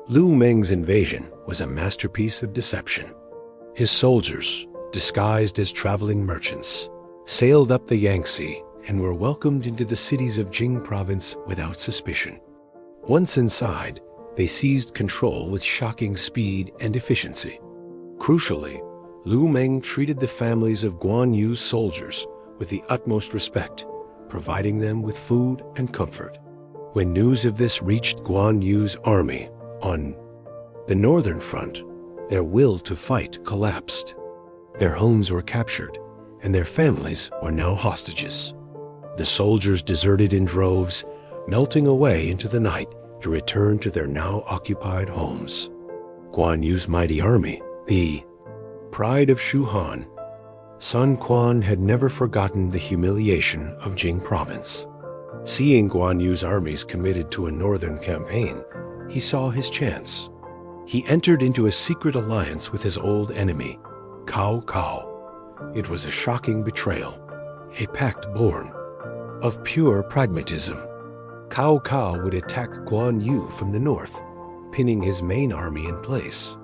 Liu Meng's invasion was a masterpiece of deception. His soldiers, disguised as traveling merchants, sailed up the Yangtze and were welcomed into the cities of Jing Province without suspicion. Once inside, they seized control with shocking speed and efficiency. Crucially, Liu Meng treated the families of Guan Yu's soldiers with the utmost respect, providing them with food and comfort. When news of this reached Guan Yu's army on the northern front, their will to fight collapsed. Their homes were captured, and their families were now hostages. The soldiers deserted in droves, melting away into the night to return to their now occupied homes. Guan Yu's mighty army, the pride of Shu Han, Sun Quan had never forgotten the humiliation of Jing Province. Seeing Guan Yu's armies committed to a northern campaign, he saw his chance. He entered into a secret alliance with his old enemy, Cao Cao. It was a shocking betrayal, a pact born of pure pragmatism. Cao Cao would attack Guan Yu from the north, pinning his main army in place.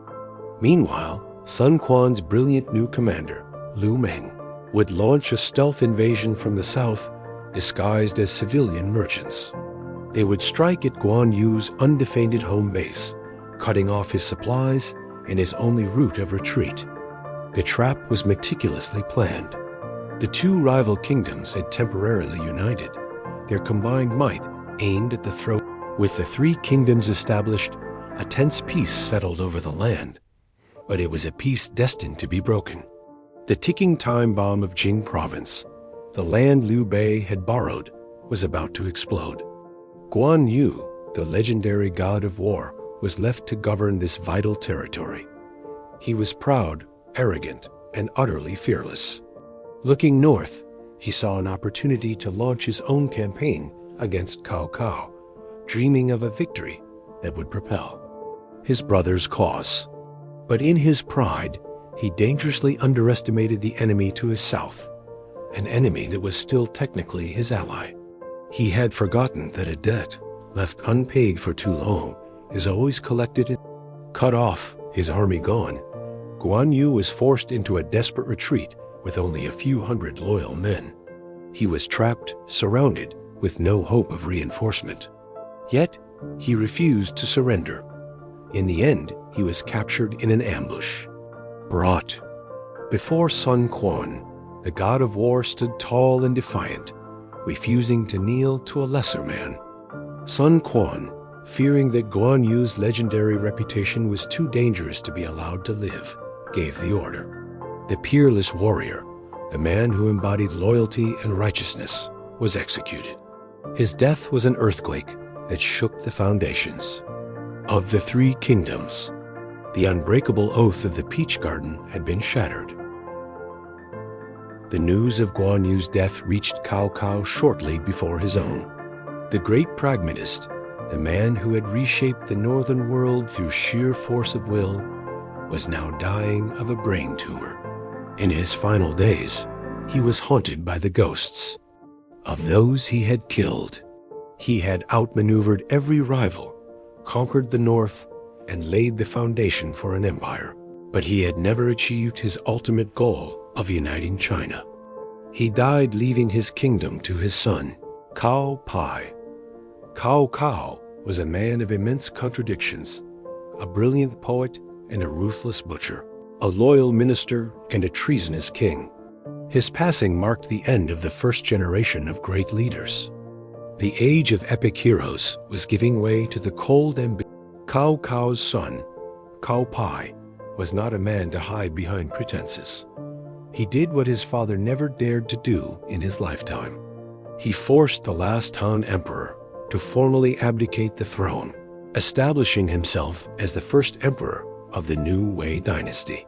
Meanwhile, Sun Quan's brilliant new commander, Liu Meng, would launch a stealth invasion from the south, disguised as civilian merchants. They would strike at Guan Yu's undefended home base, cutting off his supplies and his only route of retreat. The trap was meticulously planned. The two rival kingdoms had temporarily united, their combined might aimed at the throat. With the three kingdoms established, a tense peace settled over the land. But it was a peace destined to be broken. The ticking time bomb of Jing Province, the land Liu Bei had borrowed, was about to explode. Guan Yu, the legendary god of war, was left to govern this vital territory. He was proud, arrogant, and utterly fearless. Looking north, he saw an opportunity to launch his own campaign against Cao Cao, dreaming of a victory that would propel his brother's cause. But in his pride, he dangerously underestimated the enemy to his south, an enemy that was still technically his ally. He had forgotten that a debt left unpaid for too long is always collected and cut off. His army gone, Guan Yu was forced into a desperate retreat with only a few hundred loyal men. He was trapped, surrounded, with no hope of reinforcement. Yet, he refused to surrender. In the end, he was captured in an ambush. Brought before Sun Quan, the god of war stood tall and defiant, refusing to kneel to a lesser man. Sun Quan, fearing that Guan Yu's legendary reputation was too dangerous to be allowed to live, gave the order. The peerless warrior, the man who embodied loyalty and righteousness, was executed. His death was an earthquake that shook the foundations of the three kingdoms. The unbreakable oath of the Peach Garden had been shattered. The news of Guan Yu's death reached Cao Cao shortly before his own. The great pragmatist, the man who had reshaped the northern world through sheer force of will, was now dying of a brain tumor. In his final days, he was haunted by the ghosts of those he had killed. He had outmaneuvered every rival, conquered the north, and laid the foundation for an empire. But he had never achieved his ultimate goal of uniting China. He died leaving his kingdom to his son, Cao Pai. Cao Cao was a man of immense contradictions, a brilliant poet and a ruthless butcher, a loyal minister and a treasonous king. His passing marked the end of the first generation of great leaders. The age of epic heroes was giving way to the cold ambition. Cao Cao's son, Cao Pai, was not a man to hide behind pretenses. He did what his father never dared to do in his lifetime. He forced the last Han emperor to formally abdicate the throne, establishing himself as the first emperor of the new Wei dynasty.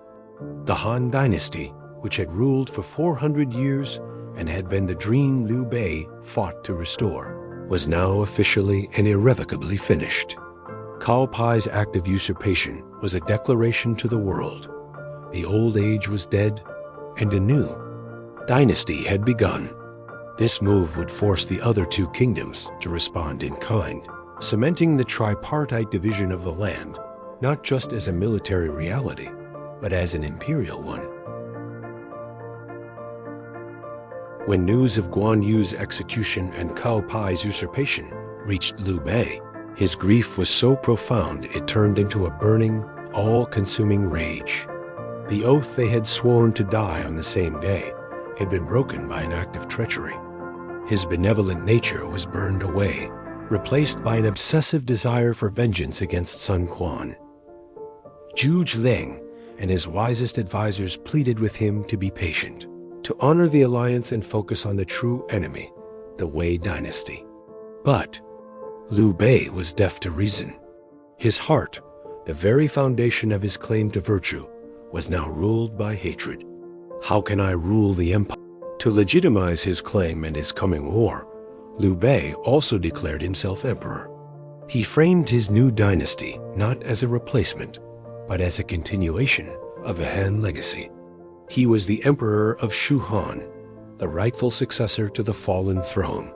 The Han dynasty, which had ruled for 400 years and had been the dream Liu Bei fought to restore, was now officially and irrevocably finished. Cao Pai's act of usurpation was a declaration to the world. The old age was dead, and a new dynasty had begun. This move would force the other two kingdoms to respond in kind. cementing the tripartite division of the land, not just as a military reality, but as an imperial one. When news of Guan Yu's execution and Cao Cai's usurpation reached Liu Bei, his grief was so profound it turned into a burning, all-consuming rage. The oath they had sworn to die on the same day had been broken by an act of treachery. His benevolent nature was burned away, replaced by an obsessive desire for vengeance against Sun Quan. Zhu Zheng and his wisest advisors pleaded with him to be patient, to honor the alliance and focus on the true enemy, the Wei dynasty. But Liu Bei was deaf to reason. His heart, the very foundation of his claim to virtue, was now ruled by hatred. How can I rule the empire? To legitimize his claim and his coming war, Liu Bei also declared himself emperor. He framed his new dynasty not as a replacement, but as a continuation of the Han legacy. He was the emperor of Shu Han, the rightful successor to the fallen throne.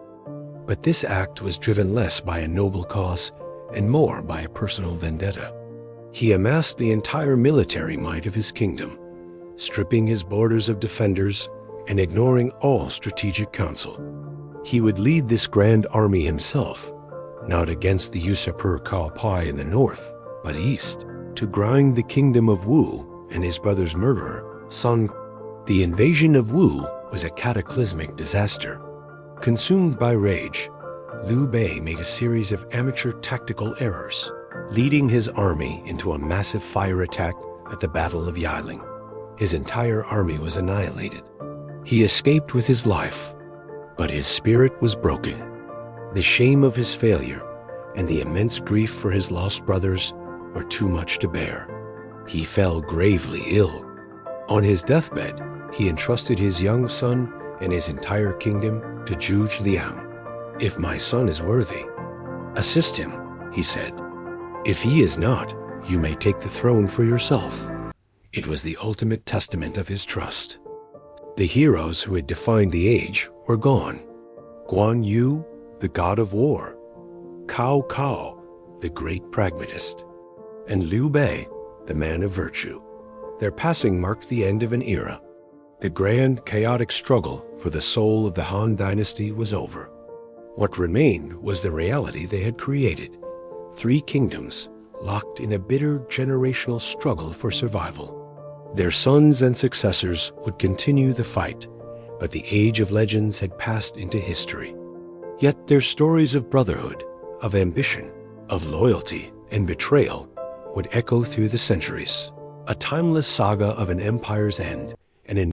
But this act was driven less by a noble cause and more by a personal vendetta. He amassed the entire military might of his kingdom, stripping his borders of defenders and ignoring all strategic counsel. He would lead this grand army himself, not against the usurper Cao Cai in the north, but east, to grind the kingdom of Wu and his brother's murderer, Sun. The invasion of Wu was a cataclysmic disaster. Consumed by rage, Liu Bei made a series of amateur tactical errors, leading his army into a massive fire attack at the Battle of Yiling. His entire army was annihilated. He escaped with his life, but his spirit was broken. The shame of his failure and the immense grief for his lost brothers were too much to bear. He fell gravely ill. On his deathbed, he entrusted his young son and his entire kingdom to Zhu Zhiliang. "If my son is worthy, assist him," he said. "If he is not, you may take the throne for yourself." It was the ultimate testament of his trust. The heroes who had defined the age were gone. Guan Yu, the god of war, Cao Cao, the great pragmatist, and Liu Bei, the man of virtue. Their passing marked the end of an era. The grand, chaotic struggle for the soul of the Han dynasty was over. What remained was the reality they had created: 3 kingdoms locked in a bitter generational struggle for survival. Their sons and successors would continue the fight, but the age of legends had passed into history. Yet their stories of brotherhood, of ambition, of loyalty and betrayal would echo through the centuries, a timeless saga of an empire's end and an